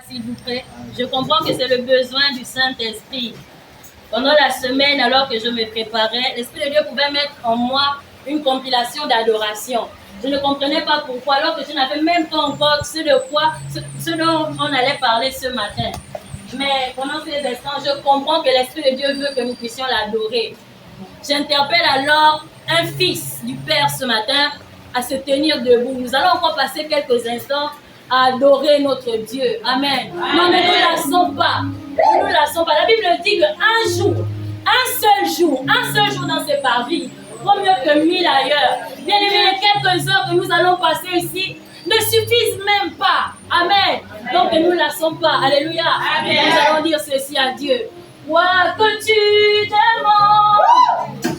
S'il vous plaît, je comprends que c'est le besoin du Saint-Esprit. Pendant la semaine, alors que je me préparais, l'Esprit de Dieu pouvait mettre en moi une compilation d'adoration. Je ne comprenais pas pourquoi, alors que je n'avais même pas encore ce dont on allait parler ce matin. Mais pendant ces instants, je comprends que l'Esprit de Dieu veut que nous puissions l'adorer. J'interpelle alors un fils du Père ce matin à se tenir debout. Nous allons encore passer quelques instants à adorer notre Dieu. Amen. Non, mais nous ne lassons pas. Nous ne lassons pas. La Bible dit qu'un jour, un seul jour dans ces parvis vaut mieux que 1000 ailleurs. Bien aimé, les quelques heures que nous allons passer ici ne suffisent même pas. Amen. Donc ne nous lassons pas. Alléluia. Amen. Nous allons dire ceci à Dieu. Quoi que tu demandes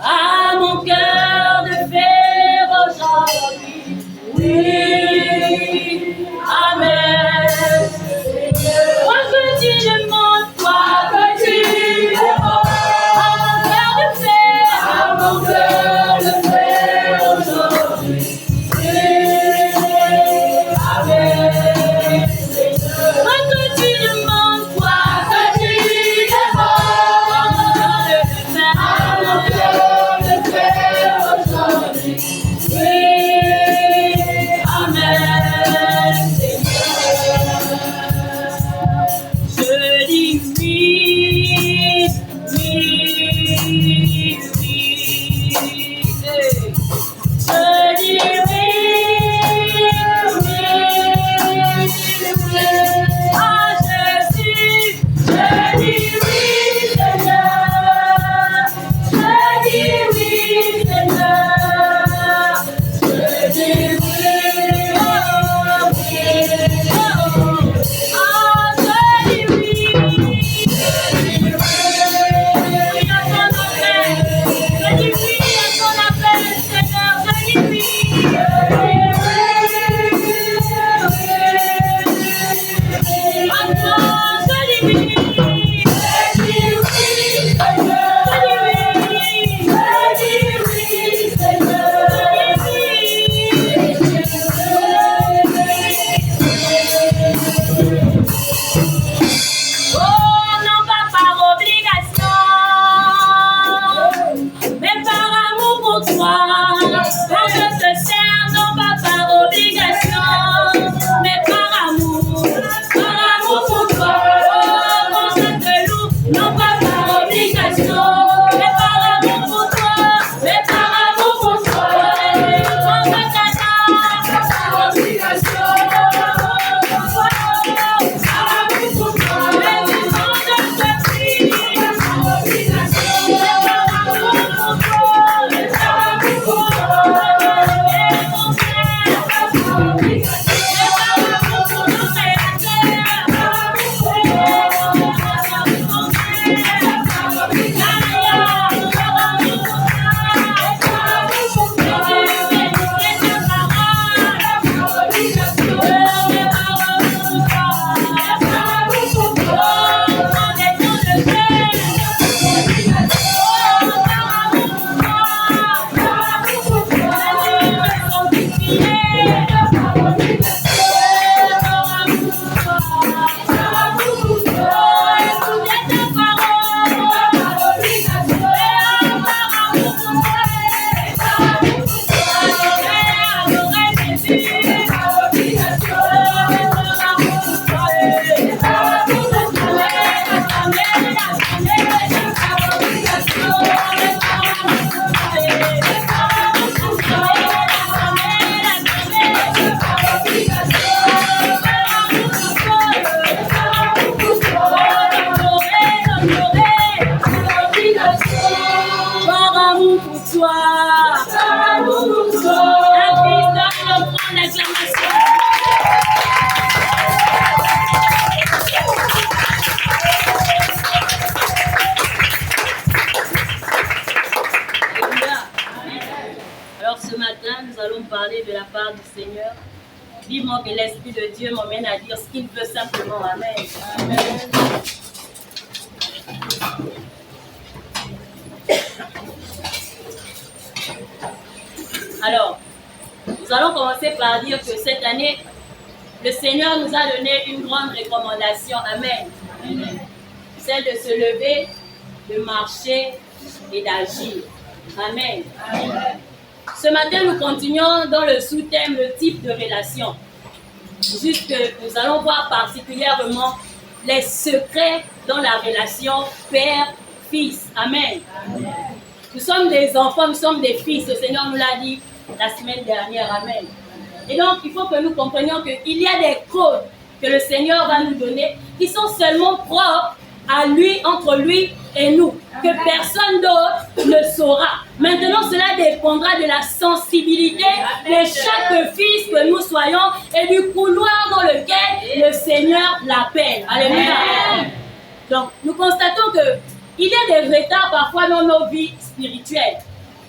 à mon cœur de faire aujourd'hui. Oui. Amen. Quoi que tu demandes, quoi que tu demandes à mon cœur de faire aujourd'hui. Oui. Amen. Quoi que tu demandes, quoi que tu demandes à mon cœur de faire aujourd'hui. Oui. Amen. Je dis oui, oui, oui. Je dis oui, oui, oui. À Jésus, je dis oui, Seigneur. Je dis oui, Seigneur. Je dis oui, oh, oui, oh. Ah, je dis oui. Je dis oui à ton appel. Je dis oui à ton appel, Seigneur. Je dis oui. À toi, je dis oui. Je dis oui, Seigneur. Je dis oui. Je dis oui, Seigneur. Oh, non pas par obligation, mais par amour pour toi. Quand je te sers, non pas par obligation, mais par amour pour toi. Oh, quand je te loue, non pas par obligation, mais par amour pour toi, mais par amour pour toi. Quand je t'adore, par obligation, par amour pour toi. Un fils d'homme reprend l'acclamation. Alléluia. Alors ce matin, nous allons parler de la part du Seigneur. Vivement que l'Esprit de Dieu m'emmène à dire ce qu'il veut simplement. Amen. Amen. Alors, nous allons commencer par dire que cette année, le Seigneur nous a donné une grande recommandation. Amen. Celle de se lever, de marcher et d'agir. Amen. Ce matin, nous continuons dans le sous-thème, le type de relation. Juste que nous allons voir particulièrement les secrets dans la relation père-fils. Amen. Nous sommes des enfants, nous sommes des fils. Le Seigneur nous l'a dit la semaine dernière. Amen. Et donc, il faut que nous comprenions qu'il y a des codes que le Seigneur va nous donner qui sont seulement propres à lui, entre lui et nous, que personne d'autre ne saura. Maintenant, cela dépendra de la sensibilité de chaque fils que nous soyons et du couloir dans lequel le Seigneur l'appelle. Alléluia. Donc, nous constatons qu'il y a des retards parfois dans nos vies spirituelles.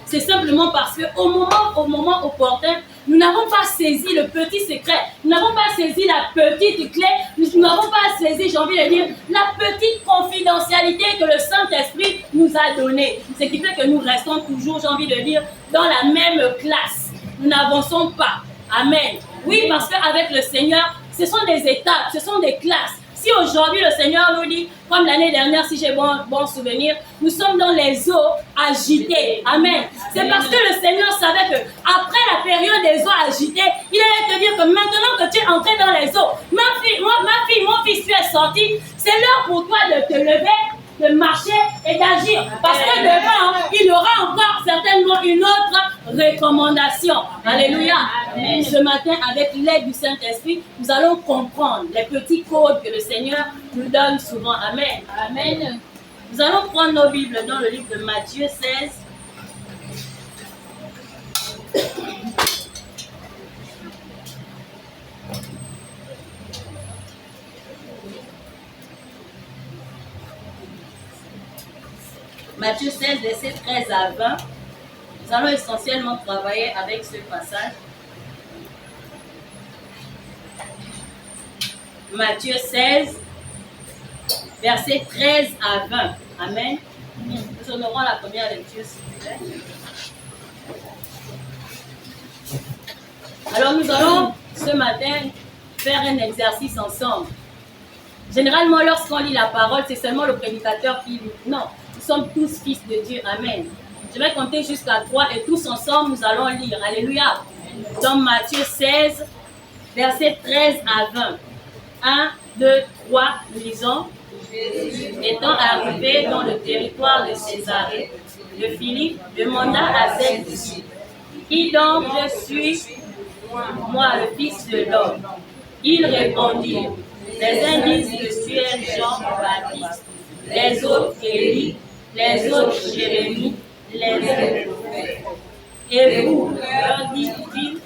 C'est simplement parce qu'au moment opportun, nous n'avons pas saisi le petit secret, nous n'avons pas saisi la petite clé, nous n'avons pas saisi, j'ai envie de dire, la petite confidentialité que le Saint-Esprit nous a donnée. Ce qui fait que nous restons toujours, j'ai envie de dire, dans la même classe. Nous n'avançons pas. Amen. Oui, parce qu'avec le Seigneur, ce sont des étapes, ce sont des classes. Si aujourd'hui le Seigneur nous dit, comme l'année dernière, si j'ai bon souvenir, nous sommes dans les eaux agitées. Amen. C'est parce que le Seigneur savait qu'après la période des eaux agitées, il allait te dire que maintenant que tu es entré dans les eaux, ma fille, mon fils, tu es sorti, c'est l'heure pour toi de te lever, de marcher et d'agir. Parce que devant, il y aura encore certainement une autre recommandation. Alléluia. Amen. Ce matin, avec l'aide du Saint-Esprit, nous allons comprendre les petits codes que le Seigneur nous donne souvent. Amen. Amen. Nous allons prendre nos Bibles dans le livre de Matthieu 16. Matthieu 16, versets 13 à 20. Nous allons essentiellement travailler avec ce passage. Matthieu 16, versets 13 à 20. Amen. Nous honorons la première lecture, s'il vous plaît. Alors, nous allons ce matin faire un exercice ensemble. Généralement, lorsqu'on lit la parole, c'est seulement le prédicateur qui lit. Non, nous sommes tous fils de Dieu. Amen. Je vais compter jusqu'à 3 et tous ensemble, nous allons lire. Alléluia. Dans Matthieu 16, versets 13 à 20. 1, 2, 3, nous lisons. Étant arrivé dans le territoire de Césarée, de Philippe demanda à ses disciples, qui donc je suis, moi, le Fils de l'homme? Ils répondirent, les uns disent que tu es Jean-Baptiste, les autres Élie, les autres Jérémie, les autres prophètes. Et vous, leur dit-il,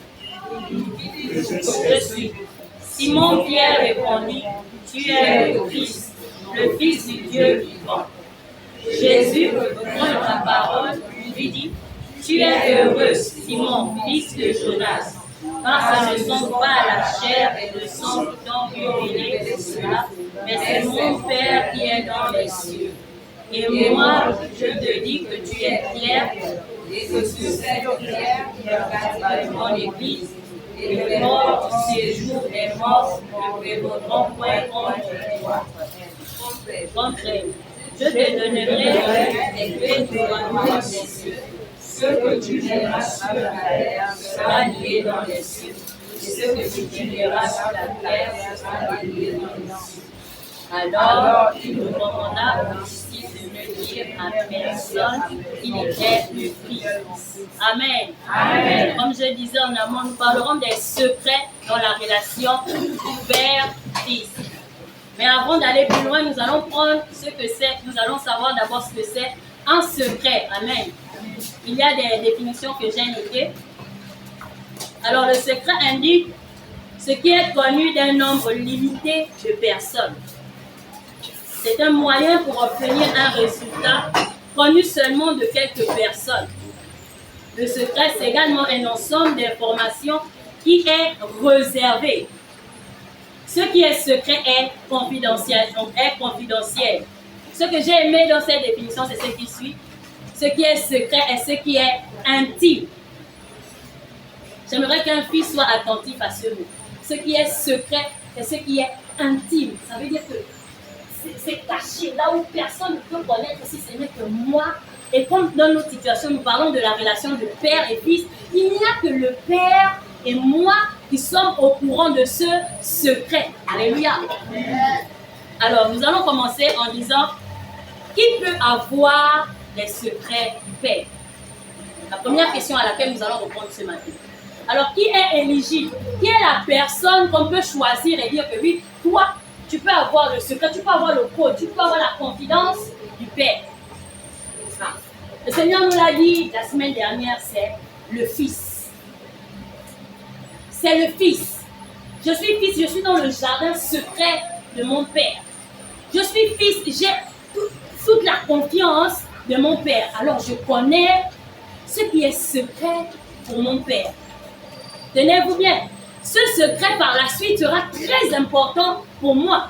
je suis. Simon-Pierre répondit, tu es le Fils du Dieu vivant. Jésus, reprenant la parole, lui dit, tu es heureux, Simon, fils de Jonas, car ce ne sont pas la chair et le sang qui t'ont révélé cela, mais c'est mon Père qui est dans les cieux. Et moi, je te dis que tu es Pierre, et que sur cette pierre, je bâtirai mon église, et les morts du séjour des morts ne prévaudront point contre toi. Contre elle. Je te donnerai les clés du royaume des cieux. Ce que tu liras sur la terre sera lié dans les cieux, et ce que tu liras sur la terre sera lié dans les cieux. Alors, il nous commanda aux disciples de ne dire à personne qu'il était le Fils. Amen. Amen. Comme je disais en amont, nous parlerons des secrets dans la relation père-fils. Mais avant d'aller plus loin, nous allons prendre ce que c'est, nous allons savoir d'abord ce que c'est un secret. Amen. Il y a des définitions que j'ai notées. Alors, le secret indique ce qui est connu d'un nombre limité de personnes. C'est un moyen pour obtenir un résultat connu seulement de quelques personnes. Le secret, c'est également un ensemble d'informations qui est réservé. Ce qui est secret est confidentiel. Donc, est confidentiel. Ce que j'ai aimé dans cette définition, c'est ce qui suit. Ce qui est secret est ce qui est intime. J'aimerais qu'un fils soit attentif à ce mot. ce qui est secret et ce qui est intime. Ça veut dire que c'est caché, là où personne ne peut connaître si ce n'est que moi. Et comme dans notre situation, nous parlons de la relation de père et fils, il n'y a que le père et moi qui sommes au courant de ce secret. Alléluia. Alors, nous allons commencer en disant, qui peut avoir les secrets du père? La première question à laquelle nous allons répondre ce matin. Alors, qui est éligible? Qui est la personne qu'on peut choisir et dire que oui, toi, tu peux avoir le secret, tu peux avoir le code, tu peux avoir la confidence du père. Le Seigneur nous l'a dit la semaine dernière, c'est le Fils. C'est le Fils. Je suis fils, je suis dans le jardin secret de mon Père. Je suis fils, j'ai toute la confiance de mon Père. Alors je connais ce qui est secret pour mon Père. Tenez-vous bien, ce secret par la suite sera très important pour moi.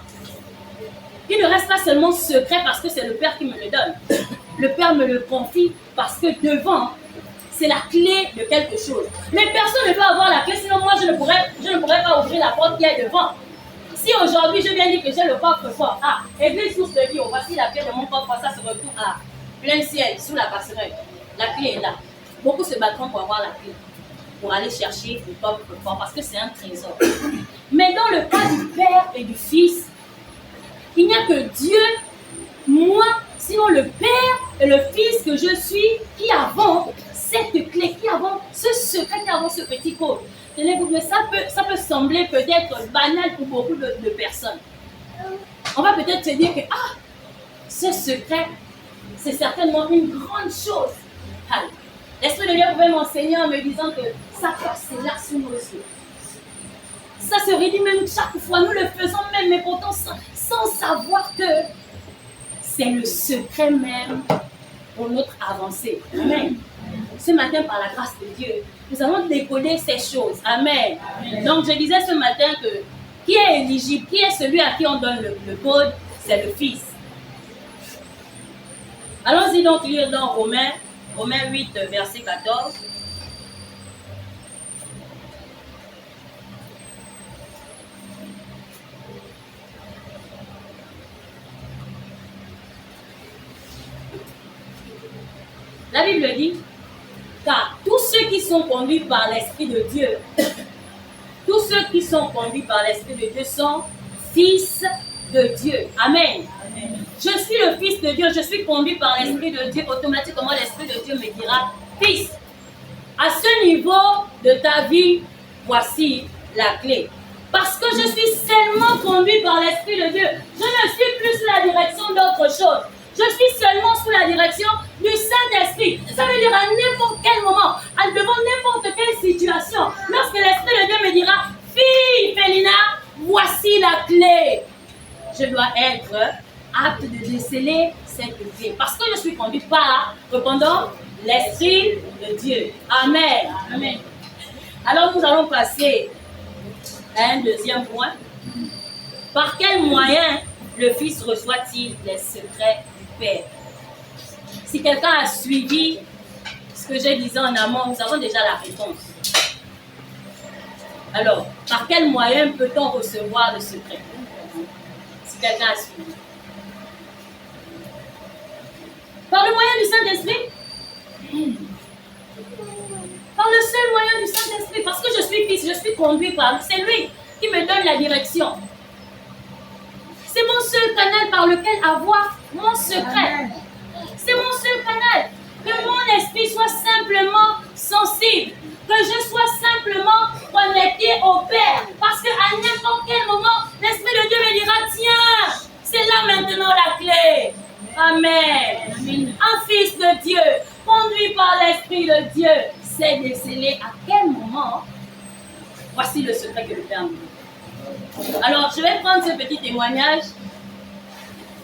Il ne reste pas seulement secret parce que c'est le Père qui me le donne. Le Père me le confie parce que devant, c'est la clé de quelque chose. Mais personne ne peut avoir la clé, sinon moi je ne pourrais pas ouvrir la porte qui est devant. Si aujourd'hui je viens dire que j'ai le coffre-fort, église source de vie, voici la clé de mon coffre, ça se retrouve à plein ciel, sous la passerelle. La clé est là. Beaucoup se battront pour avoir la clé, pour aller chercher le coffre-fort parce que c'est un trésor. Mais dans le cas du Père et du Fils, il n'y a que Dieu, moi, sinon le Père et le Fils que je suis, qui avons cette clé, qui avons ce secret, qui avons ce petit code. Tenez-vous, mais ça peut sembler peut-être banal pour beaucoup de personnes. On va peut-être se dire que, ce secret, c'est certainement une grande chose. L'Esprit de Dieu pouvait m'enseigner en me disant que ça passe là sous nos yeux. Ça se redit même chaque fois, nous le faisons même, mais pourtant sans savoir que c'est le secret même pour notre avancée. Amen. Ce matin, par la grâce de Dieu, nous allons décoder ces choses. Amen. Donc, je disais ce matin que qui est éligible, qui est celui à qui on donne le code, c'est le Fils. Allons-y donc lire dans Romains 8, verset 14. La Bible dit, car tous ceux qui sont conduits par l'Esprit de Dieu, tous ceux qui sont conduits par l'Esprit de Dieu sont fils de Dieu. Amen. Amen. Je suis le Fils de Dieu, je suis conduit par l'Esprit de Dieu. Automatiquement, l'Esprit de Dieu me dira, fils, à ce niveau de ta vie, voici la clé. Parce que je suis seulement conduit par l'Esprit de Dieu. Je ne suis plus sous la direction d'autre chose. Je suis seulement sous la direction du Saint-Esprit. Ça veut dire à n'importe quel moment, devant n'importe quelle situation, lorsque l'Esprit de Dieu me dira, fille Félina, voici la clé. Je dois être apte de déceler cette clé. Parce que je suis conduit par, répondons, l'Esprit de Dieu. Amen. Amen. Alors nous allons passer à un deuxième point. Par quel moyen le Fils reçoit-il les secrets du Père? Si quelqu'un a suivi ce que j'ai dit en amont, nous avons déjà la réponse. Alors, par quel moyen peut-on recevoir le secret? Si quelqu'un a suivi. Par le moyen du Saint-Esprit? Par le seul moyen du Saint-Esprit. Parce que je suis fils, je suis conduit par lui. C'est lui qui me donne la direction. C'est mon seul canal par lequel avoir mon secret. C'est mon seul canal. Que mon esprit soit simplement sensible. Que je sois simplement connecté au Père. Parce qu'à n'importe quel moment, l'Esprit de Dieu me dira, tiens, c'est là maintenant la clé. Amen. Un fils de Dieu, conduit par l'Esprit de Dieu, sait déceler à quel moment. Voici le secret que le Père me dit. Alors, je vais prendre ce petit témoignage.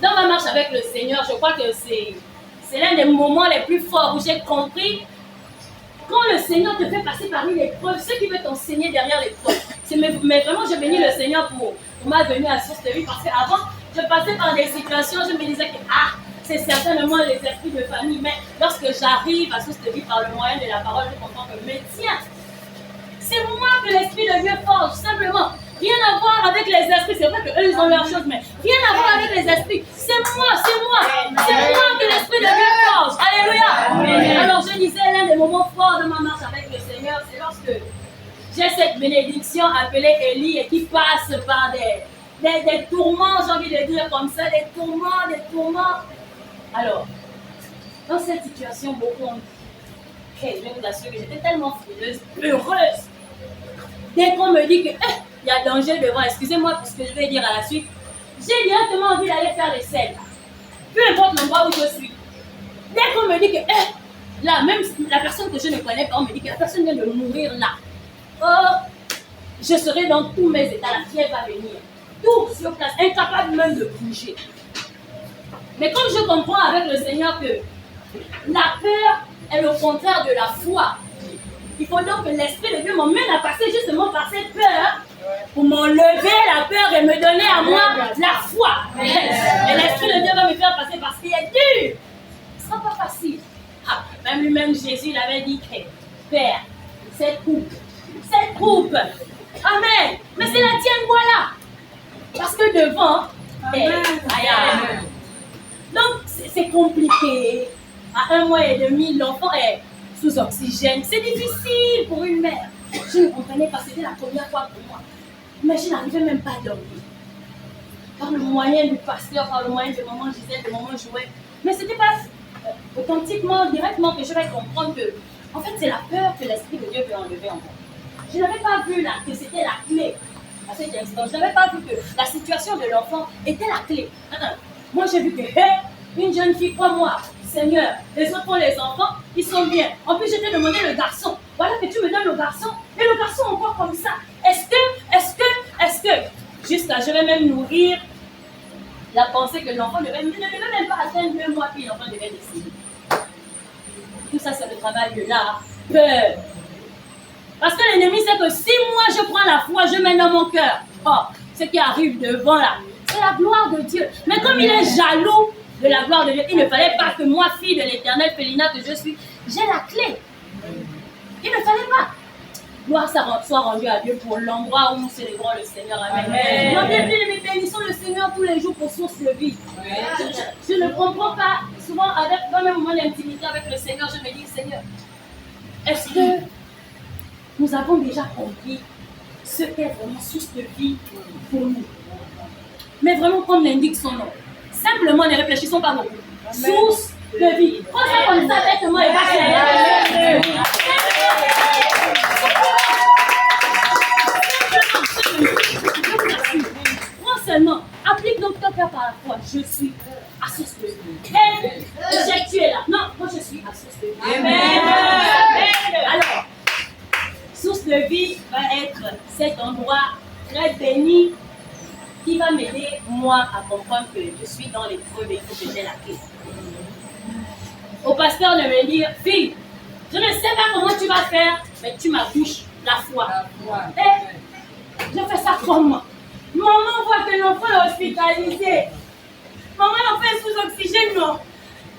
Dans ma marche avec le Seigneur, je crois que c'est l'un des moments les plus forts où j'ai compris quand le Seigneur te fait passer par l'épreuve, ce qui veut t'enseigner derrière l'épreuve. Mais vraiment, je bénis le Seigneur pour ma venue à Source de Vie parce qu'avant, je passais par des situations, je me disais que c'est certainement les esprits de famille. Mais lorsque j'arrive à Source de Vie par le moyen de la parole, je comprends que, mais tiens, C'est moi que l'Esprit de Dieu forge, simplement. Rien à voir avec les esprits. C'est vrai qu'eux, ils ont leurs choses, mais rien à voir avec les esprits. C'est moi, c'est moi. C'est moi que l'Esprit de Dieu forge. Alléluia. Alors, je disais, l'un des moments forts de ma marche avec le Seigneur, c'est lorsque j'ai cette bénédiction appelée Élie et qui passe par des tourments, j'ai envie de dire comme ça, des tourments. Alors, dans cette situation, beaucoup ont dit, hey, je vous assure que j'étais tellement frileuse, heureuse. Dès qu'on me dit que il y a danger devant, excusez-moi ce que je vais dire à la suite, j'ai directement envie d'aller faire les selles. Peu importe l'endroit où je suis. Dès qu'on me dit que là, même la personne que je ne connais pas, on me dit que la personne vient de mourir là. Oh, je serai dans tous mes états, la fièvre va venir. Tout sur place, incapable même de bouger. Mais comme je comprends avec le Seigneur que la peur est le contraire de la foi, il faut donc que l'Esprit de Dieu m'emmène à passer justement par cette peur pour m'enlever la peur et me donner à moi la foi. Et l'Esprit de Dieu va me faire passer parce qu'il est dur. Ce ne sera pas facile. Ah, même lui-même, Jésus, il avait dit que Père, cette coupe, Amen. Mais c'est la tienne, voilà. Parce que devant, donc c'est compliqué. À 1 mois et demi, l'enfant est sous oxygène. C'est difficile pour une mère. Je ne comprenais pas, c'était la première fois pour moi. Mais je n'arrivais même pas à dormir. Par le moyen du pasteur, par le moyen de maman Gisèle, de maman Jouet. Mais ce n'était pas authentiquement, directement que je vais comprendre que, en fait, c'est la peur que l'Esprit de Dieu veut enlever en moi. Je n'avais pas vu là que c'était la clé à cet instant. Je n'avais pas vu que la situation de l'enfant était la clé. Attends, moi j'ai vu que, une jeune fille, crois-moi, Seigneur, les autres ont les enfants, ils sont bien. En plus, je t'ai demandé le garçon. Voilà que tu me donnes le garçon. Et le garçon encore comme ça. Est-ce que, jusqu'à je vais même nourrir la pensée que l'enfant ne devait même pas atteindre 2 mois, puis l'enfant devait décider. Tout ça, c'est le travail de la peur. Parce que l'ennemi sait que si moi je prends la foi, je mets dans mon cœur, ce qui arrive devant là, c'est la gloire de Dieu. Mais comme il est jaloux de la gloire de Dieu, il ne fallait pas que moi, fille de l'Éternel, Félina que je suis, j'ai la clé. Il ne fallait pas. Gloire soit rendue à Dieu pour l'endroit où nous célébrons le Seigneur. Amen. Donc, bienvenue, bénissons le Seigneur tous les jours pour source de vie. Je ne comprends pas, souvent, dans mes moments d'intimité avec le Seigneur, je me dis, Seigneur, est-ce que nous avons déjà compris ce qu'est vraiment source de vie pour nous? Mais vraiment, comme l'indique son nom. Simplement, ne réfléchissons pas beaucoup. Source de vie. Prends ça comme ça, bêtement, et passe. Prends seulement. Applique donc ton cœur par la foi. Je suis à source de vie. Et tu es là. Non, moi je suis à source de vie. Amen. Alors, source de vie va être cet endroit très béni qui va m'aider, moi, à comprendre que je suis dans l'épreuve et que j'ai la clé. Au pasteur de me dire, fille, je ne sais pas comment tu vas faire, mais tu m'accouches la foi. Et je fais ça comment? Maman voit que l'enfant est hospitalisé. Maman, l'enfant est sous oxygène, non.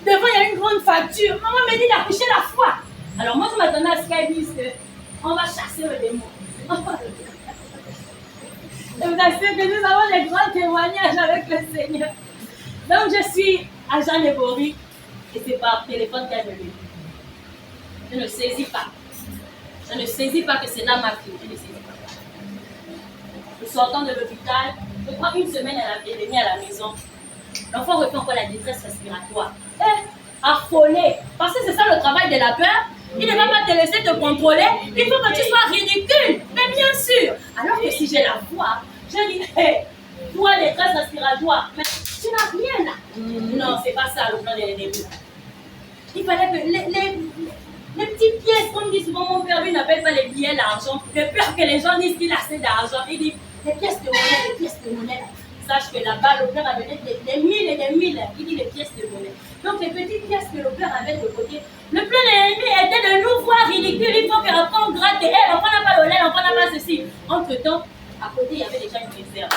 Devant, il y a une grande facture. Maman me dit d'accoucher la foi. Alors moi, je m'attendais à ce qu'elle dise qu'on va chasser le démon. Je vous assure que nous avons des grands témoignages avec le Seigneur. Donc je suis à Jean Lébory et c'est par téléphone qu'elle me dit. Je ne saisis pas. Je ne saisis pas que c'est là ma fille. Je ne saisis pas. Je sortant de l'hôpital, je crois une semaine, elle est venue à la maison. L'enfant refait encore la détresse respiratoire. Affolé. Parce que c'est ça le travail de la peur. Il ne va pas te laisser te contrôler. Il faut que tu sois ridicule. Mais bien sûr. Alors que si j'ai la foi, je dis, toi, détresse respiratoire, mais tu n'as rien là. Non, c'est pas ça le plan de l'ennemi. Il fallait que les petites pièces, comme dit souvent mon père, lui n'appelle pas les billets l'argent. De peur que les gens disent qu'il a assez d'argent. Il dit, les pièces de monnaie. Sache que là-bas, le père avait des mille et des mille. Il dit les pièces de monnaie. Donc les petites pièces que le père avait de côté, le plan de l'ennemi était de nous voir ridicules. Il faut que l'enfant gratte. L'enfant n'a pas le lait, l'enfant n'a pas ceci. Entre-temps, à côté, il y avait déjà une réserve.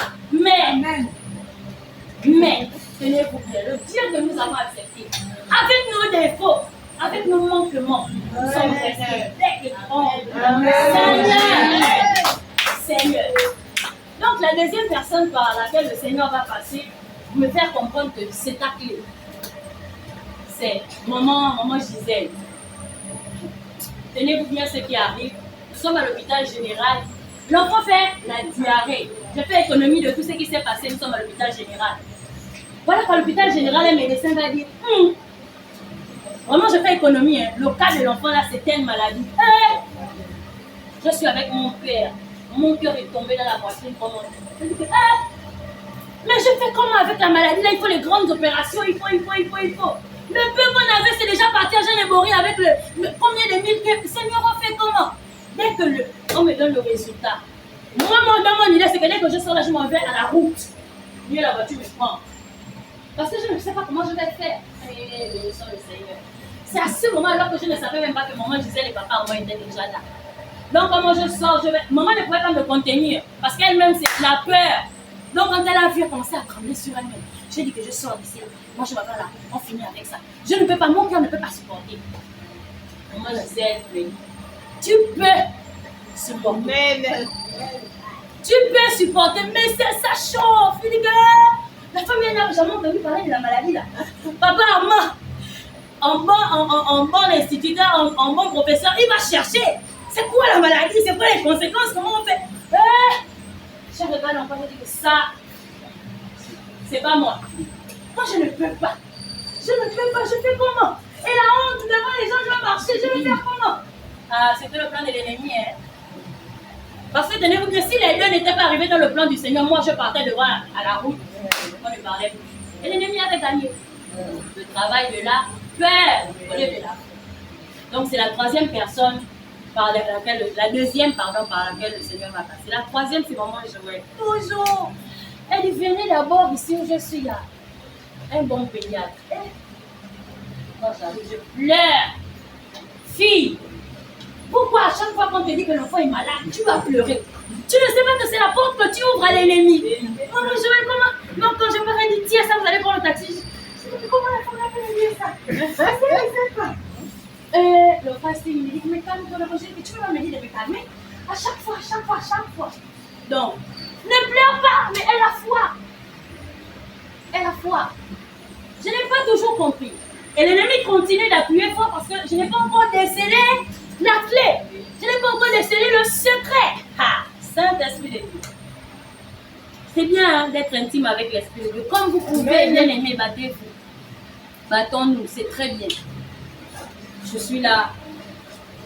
Mais, tenez-vous bien, le Dieu que nous avons accepté, avec nos défauts, avec nos manquements, nous sommes restés te trompe. Seigneur. Seigneur. Donc la deuxième personne par laquelle le Seigneur va passer, me faire comprendre que c'est ta clé. C'est maman Gisèle. Tenez-vous bien ce qui arrive. Nous sommes à l'hôpital général. L'enfant fait la diarrhée. Je fais économie de tout ce qui s'est passé. Nous sommes à l'hôpital général. Voilà qu'à l'hôpital général, un médecin va dire vraiment, je fais économie. Hein. Le cas de l'enfant, là, c'était une maladie. Je suis avec mon père. Mon cœur est tombé dans la poitrine. Je dis mais je fais comment avec la maladie? Là, il faut les grandes opérations. Il faut. Le peu qu'on avait, c'est déjà parti à Jean mourir avec le combien de mille. Seigneur, on fait comment? Dès que on me donne le résultat. Moi, dans mon idée, c'est que dès que je sors là, je m'en vais à la route. Mieux la voiture me prend. Parce que je ne sais pas comment je vais faire. Le Seigneur. C'est à ce moment alors que je ne savais même pas que maman Gisèle et papa au moins étaient déjà là. Donc, comment je sors, maman ne pouvait pas me contenir. Parce qu'elle-même, c'est la peur. Donc, quand elle a vu, elle commençait à trembler sur elle-même. J'ai dit que je sors d'ici. Moi, je vais pas là. On finit avec ça. Je ne peux pas, mon cœur ne peut pas supporter. Maman Gisèle, tu peux supporter. Tu peux supporter, mais ça chauffe. Il dit que la famille n'a jamais entendu parler de la maladie là. Papa, maman, en bon instituteur, en bon professeur, il va chercher. C'est quoi la maladie? C'est quoi les conséquences? Comment on fait? Je regarde l'enfant, je dis que ça, c'est pas moi. Moi, je ne peux pas. Je fais comment? Et la honte devant les gens, je vais marcher, je vais faire comment? Ah, c'était le plan de l'ennemi, hein. Parce que tenez-vous bien, si les deux n'étaient pas arrivés dans le plan du Seigneur, moi, je partais devant à la route. On ne parlait plus. Et l'ennemi avait gagné. Le travail de la peur au lieu de la. Donc, c'est la troisième personne par laquelle, la deuxième, par laquelle le Seigneur va passer. La troisième, c'est maman Joël. Toujours. Elle dit, venez d'abord ici où je suis là. Un bon pédiatre. Quand j'arrive, je pleure. Fille, pourquoi à chaque fois qu'on te dit que l'enfant est malade, tu vas pleurer? Tu ne sais pas que c'est la porte que tu ouvres à l'ennemi. Maman Joël, comment? Donc, quand je me dis, tiens, ça, vous allez prendre le taxi. Je dis, comment la femme a dire ça? Je ne sais pas. Le pasteur il me dit, mais calme-toi, tu peux pas me dire de me calmer? À chaque fois. Donc, ne pleure pas, mais elle a foi. Je n'ai pas toujours compris. Et l'ennemi continue d'appuyer fort parce que je n'ai pas encore décelé la clé. Je n'ai pas encore décelé le secret. Saint-Esprit de Dieu. C'est bien d'être intime avec l'Esprit de Dieu. Comme vous pouvez, bien aimer, battez-vous. Battons-nous, c'est très bien. Je suis là,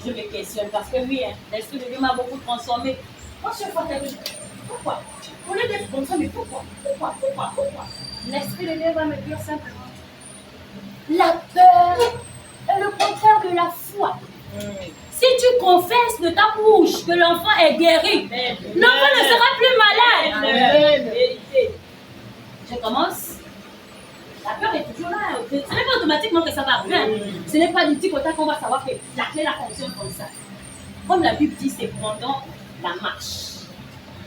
je me questionne parce que oui, l'Esprit de Dieu m'a beaucoup transformé. Quand je vois quelque chose, pourquoi? Au lieu d'être comme ça, mais pourquoi? L'Esprit de Dieu va me dire simplement, la peur est le contraire de la foi. Si tu confesses de ta bouche que l'enfant est guéri, l'enfant ne sera plus malade. Je commence. La peur est toujours là. Ce n'est pas automatiquement que ça va arriver. Ce n'est pas du tout qu'on va savoir que la clé la fonctionne comme ça. Comme la Bible dit, c'est pendant la marche.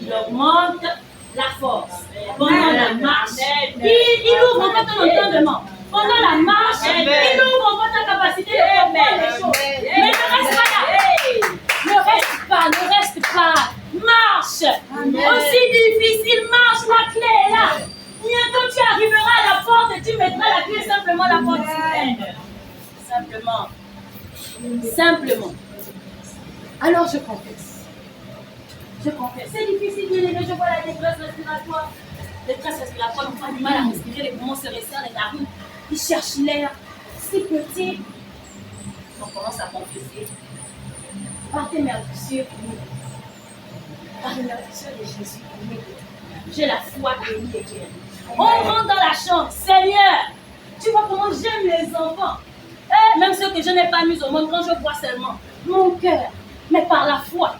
Il augmente la force. Pendant la marche, il ouvre encore ton entendement. Pendant la marche, il ouvre encore ta capacité de comprendre les choses. Mais ne reste pas. Marche. Aussi difficile, marche, la clé est là. Bientôt tu arriveras à la porte et tu mettras la clé simplement la porte s'ouvre. Simplement. Alors je confesse. C'est difficile, bien aimé, je vois la détresse respiratoire. On a du mal à respirer, les poumons se resserrent, les narines. Ils cherchent l'air. C'est petit. On commence à confesser. Par tes meurtrissures unies. Par les meurtrissures de Jésus unies. J'ai la foi bénie et guérie. On rentre dans la chambre. Seigneur, tu vois comment j'aime les enfants. Même ceux que je n'ai pas mis au monde, quand je vois seulement mon cœur, mais par la foi.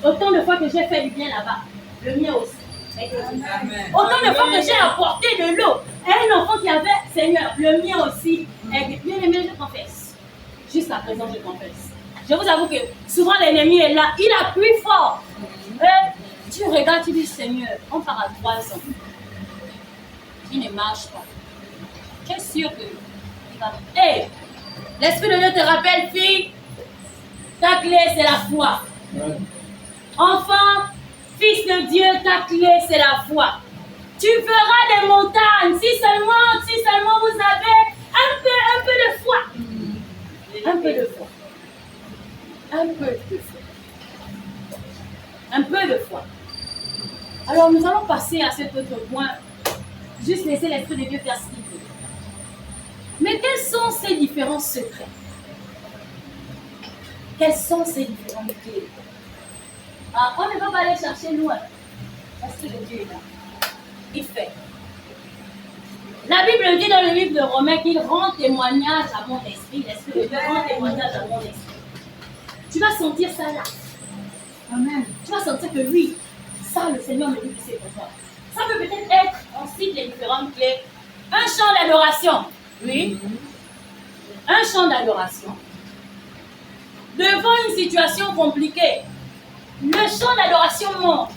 Autant de fois que j'ai fait du bien là-bas, le mien aussi. Amen. Autant de fois que j'ai apporté de l'eau à un enfant qui avait, Seigneur, le mien aussi. Bien aimé, je confesse. Jusqu'à présent, je confesse. Je vous avoue que souvent l'ennemi est là, il appuie fort. Tu regardes, tu dis, Seigneur, on part à 3 ans. Il ne marche pas. Tu es sûr que il va. L'Esprit de Dieu te rappelle, fille, ta clé c'est la foi. Enfant, fils de Dieu, ta clé c'est la foi. Tu feras des montagnes si seulement vous avez un peu de foi. Un peu de foi. Un peu de foi. Un peu de foi. Alors nous allons passer à cet autre point. Juste laisser l'Esprit de Dieu faire ce qu'il veut. Mais quels sont ces différents secrets? Quels sont ces différentes clés? Ah, on ne va pas aller chercher loin. L'Esprit de Dieu est là. Il fait. La Bible dit dans le livre de Romains qu'il rend témoignage à mon esprit. L'Esprit de Dieu rend témoignage à mon esprit. Tu vas sentir ça là. Amen. Tu vas sentir que oui, ça le Seigneur me dit que c'est pour toi. Ça peut peut-être être, on cite les différentes clés, un chant d'adoration. Oui. Un chant d'adoration. Devant une situation compliquée, le chant d'adoration monte.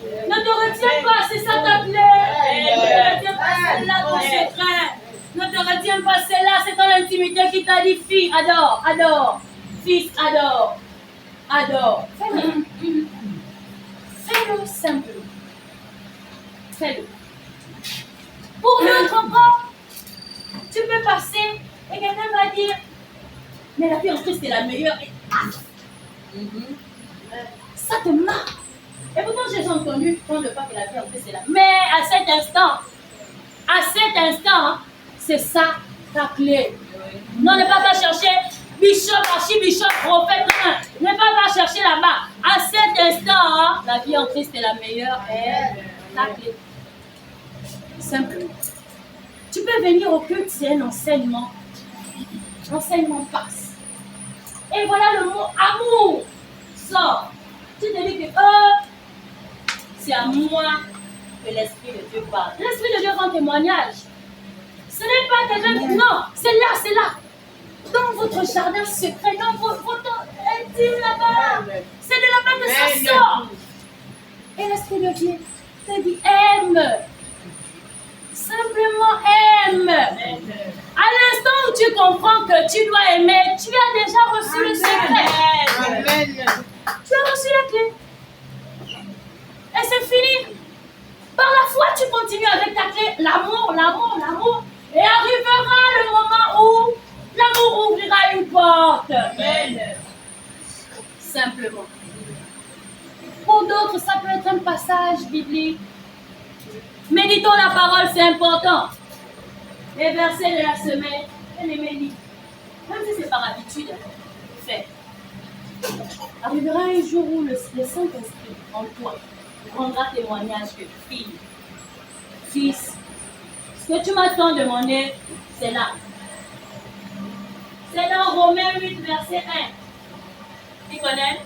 Ne te retiens pas, c'est ça ta clé. Ne te retiens pas, c'est là ton secret. Ne te retiens pas, c'est là, c'est ton intimité qui t'a dit, fille, adore, adore. Fils, adore, adore. Fais-le. Fais-le simplement. Fais-le. Pour d'autres encore, tu peux passer et quelqu'un va dire, mais la vie en Christ est la meilleure. Et ça te marque. Et pourtant, j'ai entendu tant de fois que la vie en Christ est la meilleure. Mais à cet instant, c'est ça ta clé. Non, ne pas chercher bishop, archibishop, prophète. Ne pas chercher là-bas. À cet instant, la vie en Christ est la meilleure. Et ta clé. Simplement. Tu peux venir au culte, c'est un enseignement. L'enseignement passe. Et voilà le mot amour sort. Tu te dis que c'est à moi que l'Esprit de Dieu parle. L'Esprit de Dieu rend témoignage. Ce n'est pas quelqu'un qui... Non, c'est là. Dans votre jardin secret, dans votre intime là-bas. C'est de là-bas que ça sort. Et l'Esprit de Dieu te dit aime. Simplement aime. À l'instant où tu comprends que tu dois aimer, tu as déjà reçu le secret. Amen. Tu as reçu la clé. Et c'est fini. Par la foi, tu continues avec ta clé. L'amour. Et arrivera le moment où l'amour ouvrira une porte. Amen. Simplement. Pour d'autres, ça peut être un passage biblique. Méditons la parole, c'est important. Les versets de la semaine, bien-aimés, même si c'est par habitude, fais. Arrivera un jour où le Saint-Esprit en toi rendra témoignage que fille, fils, ce que tu m'as tant demandé, c'est là. C'est dans Romains 8, verset 1. Tu connais?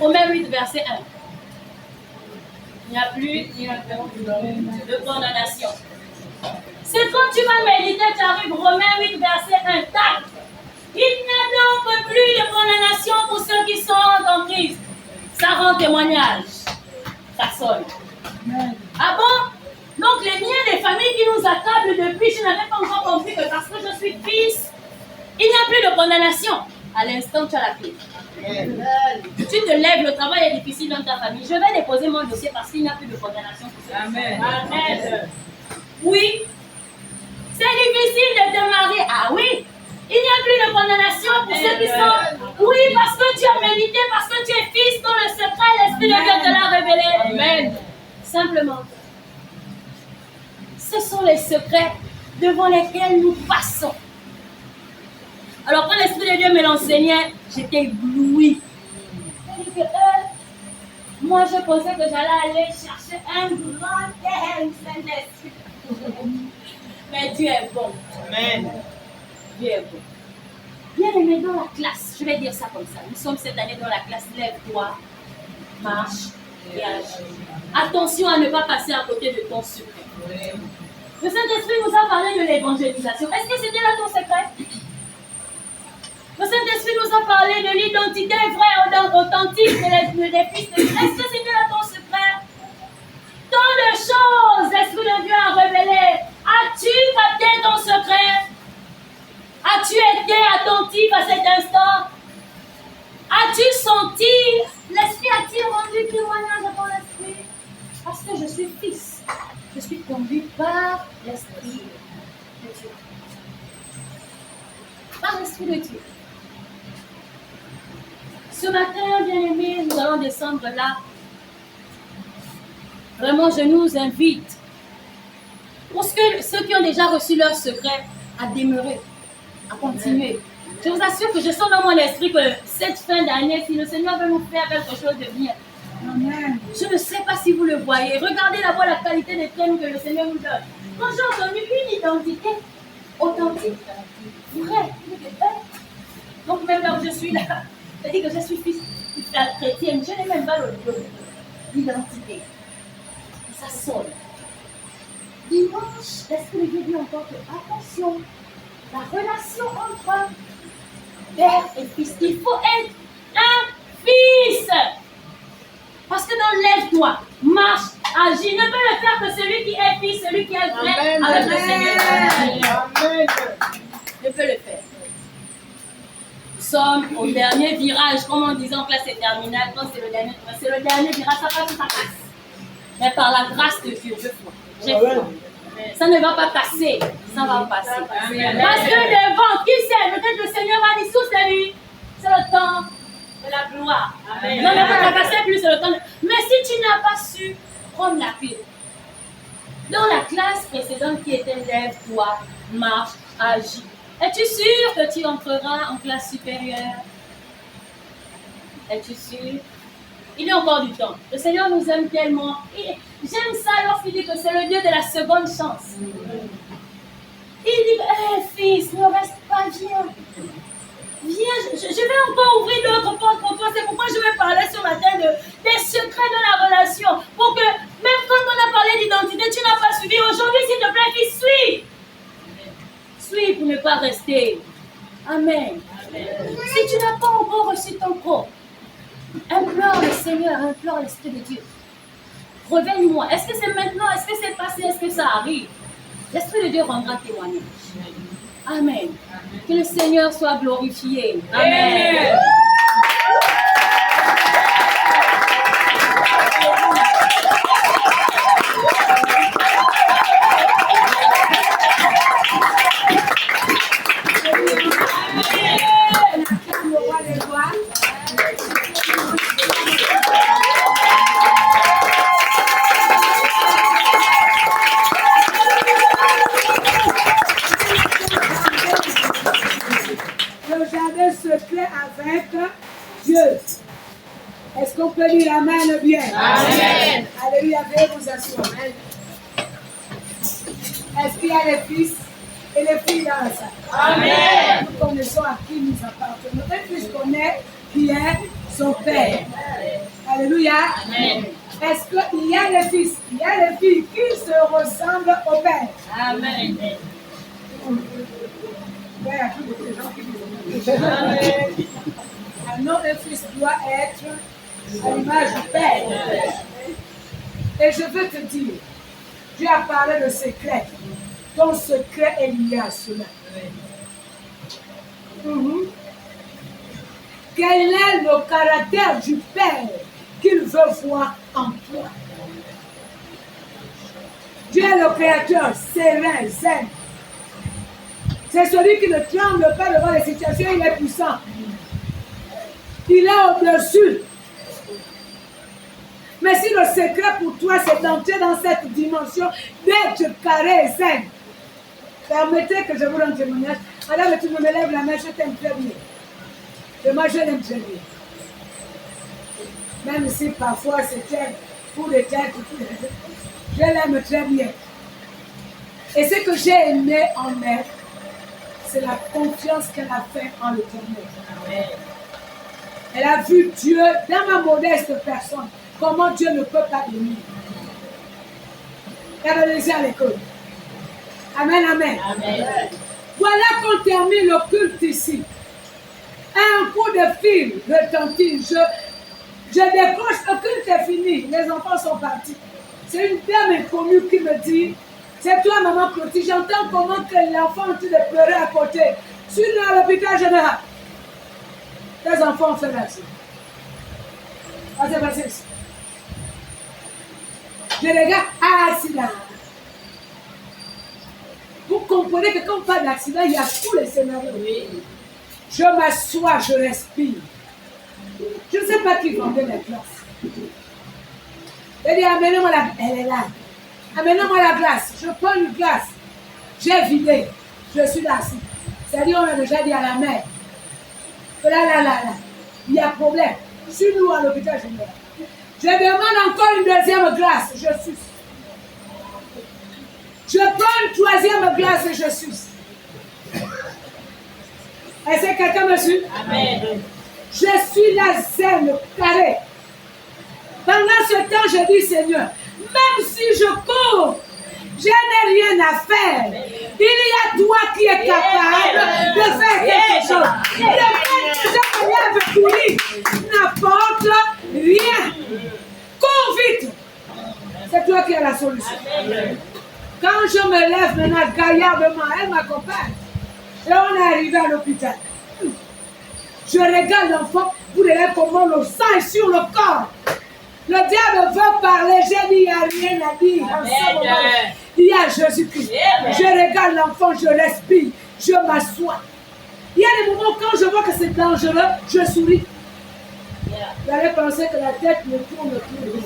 Romains 8, verset 1. Il n'y a plus de condamnation. C'est quand tu vas méditer, tu arrives Romains 8, verset 1. Tac. Il n'y a donc plus de condamnation pour ceux qui sont en Christ. Ça rend témoignage. Ça sonne. Ah bon? Donc les liens des familles qui nous accablent depuis, je n'avais pas encore compris que parce que je suis fils, il n'y a plus de condamnation. À l'instant, tu as la clé. Tu te lèves, le travail est difficile dans ta famille. Je vais déposer mon dossier parce qu'il n'y a plus de condamnation pour ça. Amen. Amen. Oui. C'est difficile de te marier. Ah oui. Il n'y a plus de condamnation pour ceux qui sont. Oui, parce que tu as médité, parce que tu es fils, dans le secret, l'Esprit de Dieu te l'a révélé. Amen. Simplement. Ce sont les secrets devant lesquels nous passons. Alors quand l'Esprit de Dieu me l'enseignait, j'étais éblouie. Moi je pensais que j'allais aller chercher un grand thème, Saint-Esprit. Mais Dieu est bon. Amen. Dieu est bon. Bien aimé dans la classe, je vais dire ça comme ça. Nous sommes cette année dans la classe, lève-toi, marche et agis. Attention à ne pas passer à côté de ton secret. Le Saint-Esprit nous a parlé de l'évangélisation. Est-ce que c'était là ton secret? Le Saint-Esprit nous a parlé de l'identité vraie, authentique des fils de Dieu. Est-ce que c'était là ton secret? Tant de choses, l'Esprit de Dieu a révélé. As-tu capté ton secret? As-tu été attentif à cet instant? Je suis conduit par l'Esprit de Dieu. Par l'Esprit de Dieu. Ce matin, bien-aimés, nous allons descendre là. Vraiment, je nous invite, pour ceux qui ont déjà reçu leur secret, à demeurer, à continuer. Je vous assure que je sens dans mon esprit que cette fin d'année, si le Seigneur veut nous faire quelque chose de bien, amen. Je ne sais pas si vous le voyez. Regardez d'abord la qualité des thèmes que le Seigneur nous donne. Quand j'ai entendu une identité authentique, vraie, donc même là où je suis là, c'est-à-dire que je suis fils chrétienne, je n'ai même pas l'identité. Ça sonne. Dimanche, l'Esprit de Dieu dit encore que, attention, la relation entre père et fils, il faut être un fils. Parce que dans lève-toi, marche, agis, ne peut le faire que celui qui est fils, celui qui est vrai avec le Seigneur. Amen. Ne peut le faire. Nous sommes au dernier virage, comme on disait en classe terminale, quand c'est le dernier virage, ça passe ou ça casse. Mais par la grâce de Dieu, j'ai foi. Ça ne va pas passer, ça va passer. Parce que devant, qui sait, peut-être le Seigneur va dire sous lui, c'est le temps de la gloire. Amen. Non, ne va pas passer plus, c'est le temps. Mais si tu n'as pas su prendre la pile, dans la classe précédente qui était lève-toi, marche, agis, es-tu sûr que tu entreras en classe supérieure? Es-tu sûr? Il y a encore du temps. Le Seigneur nous aime tellement. J'aime ça lorsqu'il dit que c'est le Dieu de la seconde chance. Il dit, hé fils, ne reste pas, viens. Viens, je vais encore ouvrir d'autres portes pour toi. C'est pourquoi je vais parler ce matin des secrets de la relation. Pour que, même quand on a parlé d'identité, tu n'as pas suivi. Aujourd'hui, s'il te plaît, fils, suis. Suis pour ne pas rester. Amen. Si tu n'as pas encore reçu ton corps, implore le Seigneur, implore l'Esprit de Dieu. Réveille-moi. Est-ce que c'est maintenant? Est-ce que c'est passé? Est-ce que ça arrive? L'Esprit de Dieu rendra témoignage. Amen. Que le Seigneur soit glorifié. Amen. Avec Dieu. Est-ce qu'on peut dire Amen bien? Amen. Alléluia, veuillez vous asseoir. Est-ce qu'il y a les fils et les filles dans la salle? Amen. Nous connaissons à qui nous appartenons. Un fils connaît qui est son père. Alléluia. Amen. Est-ce qu'il y a les fils, il y a les filles qui se ressemblent au père? Amen. Il y a plus de gens qui disent un homme et fils doit être à l'image du Père. Et je veux te dire, Dieu a parlé de secret. Ton secret est lié à cela. Quel est le caractère du Père qu'il veut voir en toi? Dieu est le Créateur, serein, zen. C'est celui qui ne tremble pas devant les situations, il est puissant. Il est au-dessus. Mais si le secret pour toi, c'est d'entrer dans cette dimension d'être carré et zen, permettez que je vous rende témoignage. Madame, tu me lèves la main, je t'aime très bien. Et moi, je l'aime très bien. Même si parfois c'était pour les têtes, je l'aime très bien. Et ce que j'ai aimé en elle, c'est la confiance qu'elle a fait en l'Éternel. Elle a vu Dieu dans ma modeste personne. Comment Dieu ne peut pas bénir. Elle va laisser à l'école. Amen, amen. Amen. Voilà qu'on termine le culte ici. Un coup de fil retentit. Je décroche, le culte est fini. Les enfants sont partis. C'est une dame inconnue qui me dit, c'est toi, maman Clotilde, j'entends comment que l'enfant est en train de pleurer à côté. Sur l'hôpital général. Les enfants ont fait merci. Ah, c'est passé ici. Je regarde, ah, c'est là. comprenez que quand on parle d'accident, il y a tous les scénarios. Je m'assois, je respire. Je ne sais pas qui vendait les glaces. Elle dit, amenez-moi la... Elle est là. Amenez-moi la glace. Je prends une glace. J'ai vidé. Je suis là. C'est-à-dire, on a déjà dit à la mère. Là. Il y a problème. Sur nous, à l'hôpital général. Je demande encore une deuxième glace. Je suce. Je prends une troisième glace et je suce. Est-ce que quelqu'un me suit? Amen. Je suis là, zen, carré. Pendant ce temps, je dis, Seigneur, même si je cours, je n'ai rien à faire. Il y a toi qui es capable de faire quelque chose. Le fait que je me lève courir n'apporte rien. Cours vite. C'est toi qui as la solution. Quand je me lève maintenant gaillardement, elle m'accompagne. Et on est arrivé à l'hôpital. Je regarde l'enfant pour regarder comment le sang est sur le corps. Le diable veut parler, j'ai dit, il n'y a rien à dire. En ce moment, il y a Jésus-Christ. Je regarde l'enfant, je respire, je m'assois. Il y a des moments quand je vois que c'est dangereux, je souris. J'allais penser que la tête me tourne plus.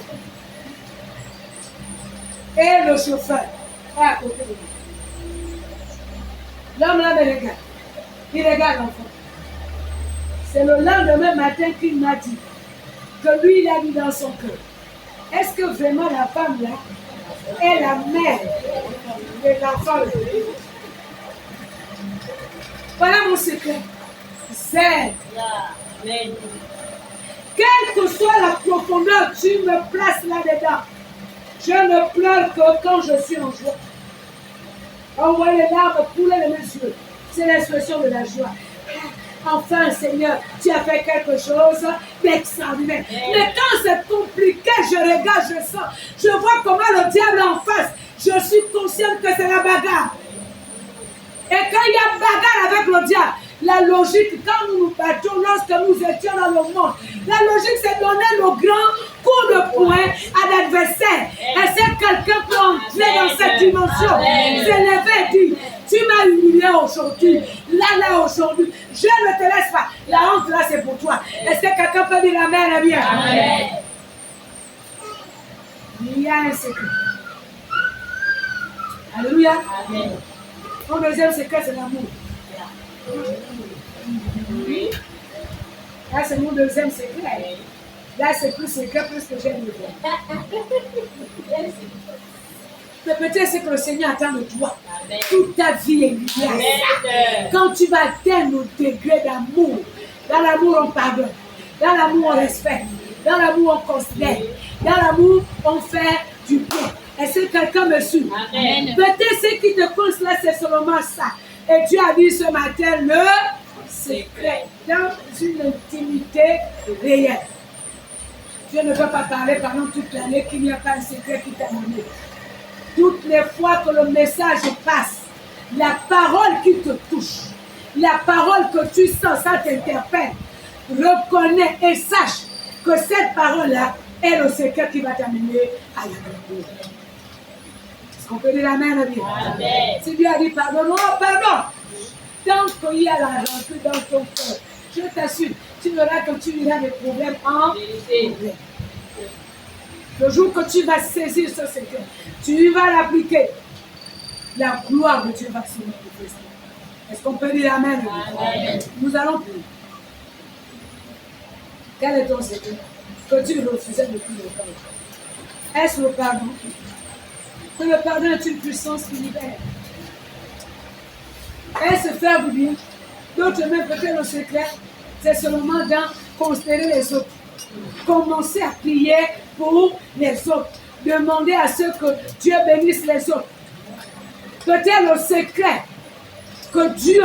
Et le chauffeur est à côté de moi. L'homme là me regarde. Il regarde l'enfant. C'est le lendemain matin qu'il m'a dit que lui, il a dit dans son cœur, est-ce que vraiment la femme là est la mère de l'enfant? Voilà mon secret. C'est quelle que soit la profondeur, tu me places là-dedans. Je ne pleure que quand je suis en joie. On voit les larmes couler de mes yeux. C'est l'expression de la joie. Enfin, Seigneur, tu as fait quelque chose d'extraordinaire. Mais quand c'est compliqué, je regarde, je sens. Je vois comment le diable est en face. Je suis consciente que c'est la bagarre. Et quand il y a bagarre avec le diable, la logique, quand nous nous battons, lorsque nous étions dans le monde, la logique, c'est donner le grand coup de poing à l'adversaire. Est-ce que quelqu'un peut entrer dans cette dimension? S'élever et dire, tu m'as humilié aujourd'hui, là, aujourd'hui, je ne te laisse pas. La honte, là, c'est pour toi. Est-ce que quelqu'un peut dire amen, amen? Amen. Il y a un secret. Alléluia. Amen. Mon deuxième secret, c'est l'amour. Oui. Là, c'est mon deuxième secret. Là, c'est plus secret, plus que j'aime le voir. Mais peut-être c'est que le Seigneur attend de toi. Amen. Toute ta vie est liée à ça. Quand tu vas atteindre le degré d'amour, dans l'amour on pardonne, dans l'amour on respecte, dans l'amour on considère, dans l'amour on fait du bien. Est-ce que quelqu'un me suit? Amen. Peut-être ce qui te cause là, c'est seulement ça. Et Dieu a dit ce matin le secret dans une intimité réelle. Dieu ne peut pas parler pendant toute l'année qu'il n'y a pas un secret qui t'a donné. Toutes les fois que le message passe, la parole qui te touche, la parole que tu sens, ça t'interpelle, reconnais et sache que cette parole-là est le secret qui va t'amener à la grandeur. Est-ce qu'on peut dire amen? Amen. Si Dieu a dit pardon, pardon. Tant qu'il y a la rancune dans ton cœur, je t'assure, tu verras que tu verras des problèmes en problème. Le jour que tu vas saisir ce secret, tu vas l'appliquer. La gloire de Dieu va se manifester. Est-ce qu'on peut dire amen? Amen. Nous allons prier. Quel est ton secret que tu refusais depuis longtemps? Est-ce le pardon? Que le pardon est une puissance qui libère. Est-ce faire du bien? D'autres même peut-être le secret, c'est seulement dans considérer les autres. Commencer à prier pour les autres. Demander à ceux que Dieu bénisse les autres. Peut-être le secret que Dieu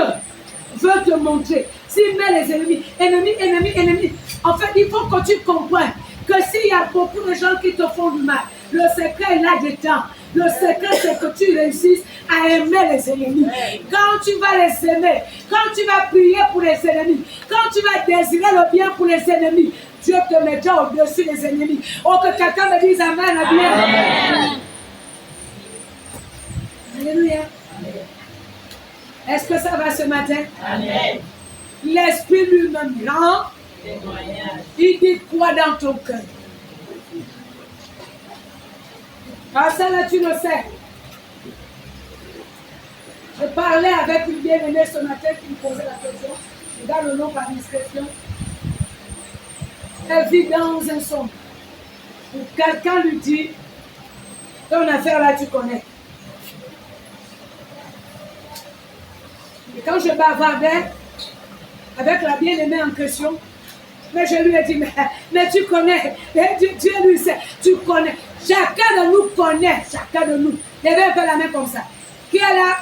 veut te montrer. S'il met les ennemis. En fait, il faut que tu comprennes que s'il y a beaucoup de gens qui te font du mal, le secret est là-dedans. Le secret, c'est que tu réussisses à aimer les ennemis. Quand tu vas les aimer, quand tu vas prier pour les ennemis, quand tu vas désirer le bien pour les ennemis, Dieu te mettra au-dessus des ennemis. Oh, que quelqu'un me dise amen, amen. Alléluia. Est-ce que ça va ce matin? Amen. L'Esprit lui-même rend. Il dit quoi dans ton cœur? Ah, ça là, tu le sais. Je parlais avec une bien-aimée ce matin qui me posait la question. Je donne le nom par discrétion. Elle vit dans un sombre. Quelqu'un lui dit, ton affaire là, tu connais. Et quand je bavardais avec la bien-aimée en question, mais je lui ai dit, mais tu connais, Dieu lui sait, tu connais. Chacun de nous connaît, chacun de nous. Levez un peu la main comme ça. Qui est là?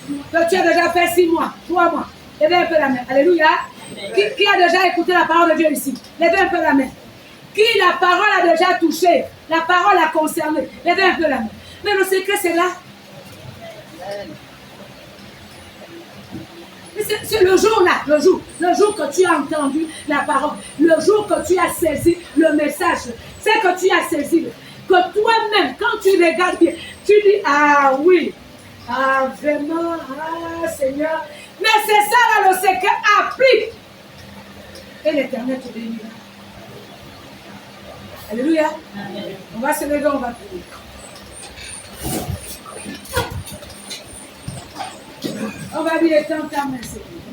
Que tu as déjà fait 6 mois, 3 mois. Levez un peu la main. Alléluia. Qui a déjà écouté la parole de Dieu ici? Levez un peu la main. Qui la parole a déjà touché? La parole a concerné. Levez un peu la main. Mais le secret, c'est là. C'est le jour là, le jour que tu as entendu la parole, le jour que tu as saisi le message, c'est que tu as saisi, que toi-même, quand tu regardes bien, tu dis, ah oui, ah vraiment, ah Seigneur, mais c'est ça là le secret, applique. Et l'Éternel te bénira. Alléluia. Amen. On va se lever, on va prier. On va dire, étends ta main, Seigneur.